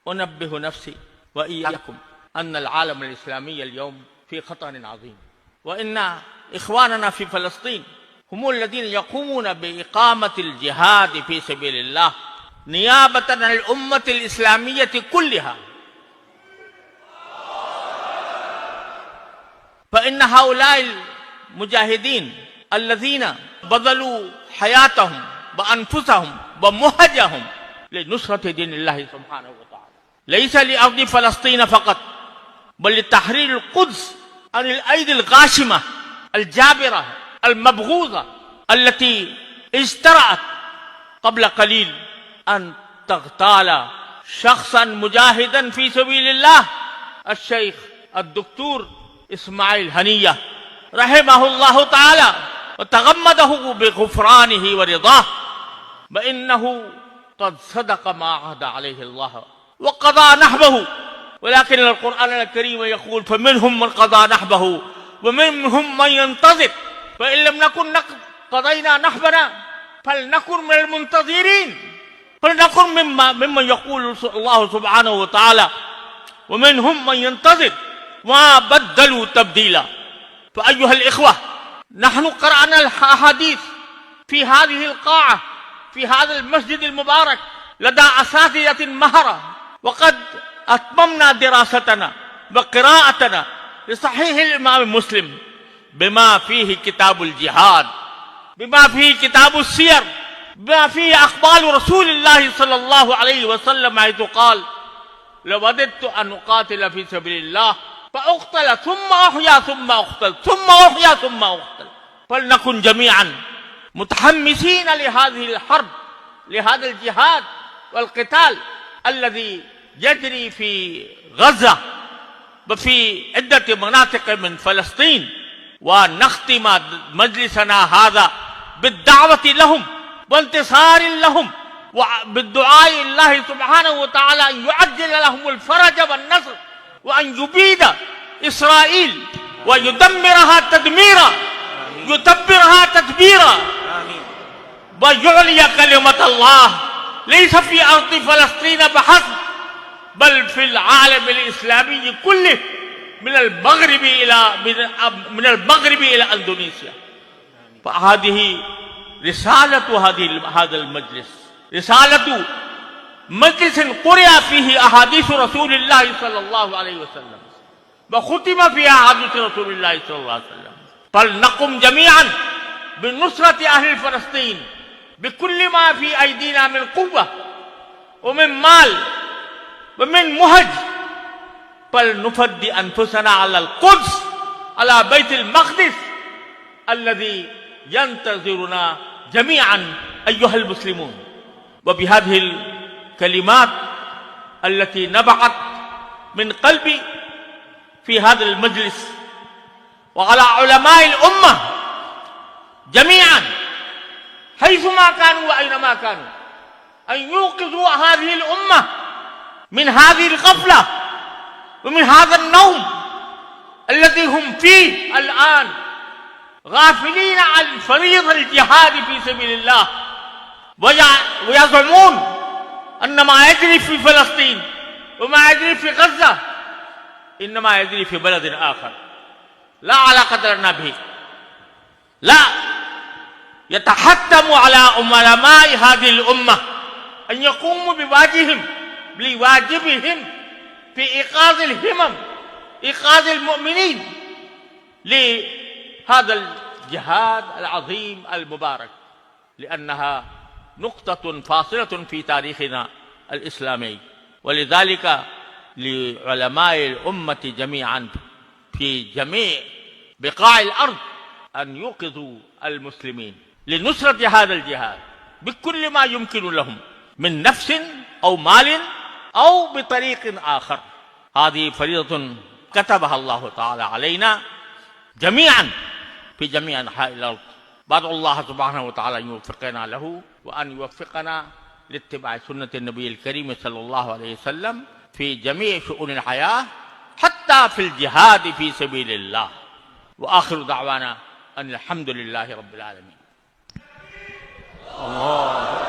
أنبه نفسي وإياكم أن العالم الإسلامي اليوم في خطر عظيم، وإن إخواننا في فلسطين هم الذين يقومون بإقامة الجهاد في سبيل الله نيابة عن الأمة الإسلامية كلها. فإن هؤلاء المجاهدين الذين بذلوا حياتهم وأنفسهم ومهجهم لنصرة دين الله سبحانه وتعالى ليس لأرض فلسطين فقط، بل لتحرير القدس عن الأيدي الغاشمة الجابرة المبغوضة التي اجترأت قبل قليل أن تغتال شخصا مجاهدا في سبيل الله، الشيخ الدكتور إسماعيل هنية رحمه الله تعالى وتغمده بغفرانه ورضاه، بأنه قد صدق ما عهد عليه الله وقضى نحبه. ولكن القرآن الكريم يقول: فمنهم من قضى نحبه ومنهم من ينتظر، فإن لم نكن قضينا نحبنا فلنكن من المنتظرين، فلنكن ممن يقول الله سبحانه وتعالى: ومنهم من ينتظر ما بدلوا تبديلا. فأيها الإخوة، نحن قرأنا الأحاديث في هذه القاعة في هذا المسجد المبارك لدى أساتذة مهرة، وقد أتممنا دراستنا وقراءتنا لصحيح الإمام مسلم بما فيه كتاب الجهاد، بما فيه كتاب السير، بما فيه أقوال رسول الله صلى الله عليه وسلم حيث قال: لوددت أن أقاتل في سبيل الله فأقتل ثم أحيا ثم أقتل ثم أحيا ثم أقتل. فلنكن جميعا متحمسين لهذه الحرب، لهذا الجهاد والقتال الذي يجري في غزة وفي عدة مناطق من فلسطين. ونختم مجلسنا هذا بالدعوة لهم وانتصار لهم وبالدعاء الله سبحانه وتعالى أن يعجل لهم الفرج والنصر، وأن يبيد إسرائيل ويدمرها تدميرا، يدبرها تدبيرا، ويعلي كلمة الله ليس في أرض فلسطين بحسب، بل في العالم الإسلامي كله، من المغرب إلى أندونيسيا. فهذه رسالة هذا المجلس، رسالة مجلس قرأ فيه أحاديث رسول الله صلى الله عليه وسلم وختم فيها أحاديث رسول الله صلى الله عليه وسلم. فلنقم جميعا بنصرة أهل فلسطين بكل ما في أيدينا من قوة ومن مال ومن مهج، فلنفدي أنفسنا على القدس، على بيت المقدس الذي ينتظرنا جميعا أيها المسلمون. وبهذه الكلمات التي نبعت من قلبي في هذا المجلس وعلى علماء الأمة جميعا حيثما كانوا وأينما كانوا أن يوقظوا هذه الأمة من هذه الغفلة ومن هذا النوم الذي هم فيه الآن، غافلين عن فريضة الجهاد في سبيل الله، ويزعمون أن ما يجري في فلسطين وما يجري في غزة إنما يجري في بلد آخر لا علاقة لنا به. لا، يتحتم على علماء هذه الأمة أن يقوموا بواجبهم في إيقاظ الهمم، إيقاظ المؤمنين لهذا الجهاد العظيم المبارك، لأنها نقطة فاصلة في تاريخنا الإسلامي. ولذلك لعلماء الأمة جميعا في جميع بقاع الأرض أن يوقظوا المسلمين لنصرة هذا الجهاد بكل ما يمكن لهم من نفس أو مال أو بطريق آخر. هذه فريضة كتبها الله تعالى علينا جميعا في جميع أنحاء الأرض. بدعو الله سبحانه وتعالى أن يوفقنا له وأن يوفقنا لاتباع سنة النبي الكريم صلى الله عليه وسلم في جميع شؤون الحياة حتى في الجهاد في سبيل الله. وآخر دعوانا أن الحمد لله رب العالمين. الله